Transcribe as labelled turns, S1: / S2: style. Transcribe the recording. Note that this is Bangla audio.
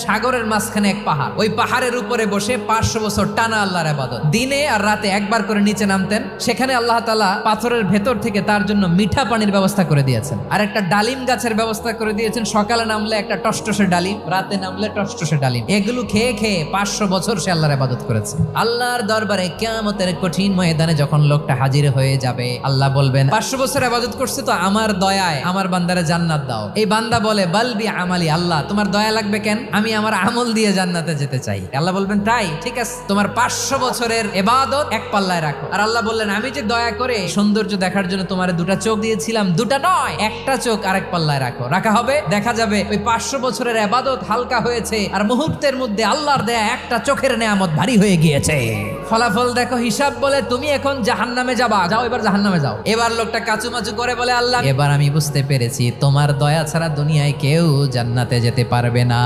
S1: সাগরের মাঝখানে এক পাহাড়, ওই পাহাড়ের উপরে বসে 500 বছর টানা আল্লাহর ইবাদত। দিনে আর রাতে একবার করে নিচে নামতেন। সেখানে আল্লাহ তাআলা পাথরের ভেতর থেকে তার জন্য মিঠা পানির ব্যবস্থা করে দিয়েছেন, আর একটা ডালিম গাছের ব্যবস্থা করে দিয়েছেন। সকালে নামলে একটা টসটসে ডালিম, রাতে নামলে টসটসে ডালিম। এগুলো খেয়ে খেয়ে 500 বছর সে আল্লাহর ইবাদত করেছে। আল্লাহর দরবারে কিয়ামতের কঠিন ময়দানে যখন লোকটা হাজির হয়ে যাবে, আল্লাহ বলবেন 500 বছর ইবাদত করছে তো আমার দয়ায় আমার বান্দারে জান্নাত দাও। এই বান্দা বলে বালবি আমালি, আল্লাহ তোমার দয়া লাগবে কেন, আমি আমার আমল দিয়ে জান্নাতে যেতে চাই। আল্লাহ বলবেন তাই, ঠিক আছে, তোমার 500 বছরের ইবাদত এক পাল্লায় রাখো। আর আল্লাহ বললেন আমি যে দয়া করে সৌন্দর্য দেখার জন্য তোমার 2টা চোখ দিয়েছিলাম, 2টা নয়, একটা চোখ আরেক পাল্লায় রাখো। রাখা হবে, দেখা যাবে ওই 500 বছরের ইবাদত হালকা হয়েছে, আর মুহূর্তের মধ্যে আল্লাহর দেয়া একটা চোখের নেয়ামত ভারী হয়ে গিয়েছে। ফলাফল দেখো, হিসাব বলে তুমি এখন জাহান্নামে যাবা, যাও এবার জাহান্নামে যাও। এবার লোকটা কাচুমাচু করে বলে আল্লাহ এবার আমি বুঝতে পেরেছি তোমার দয়া ছাড়া দুনিয়ায় কেউ জান্নাতে যেতে পারবে না।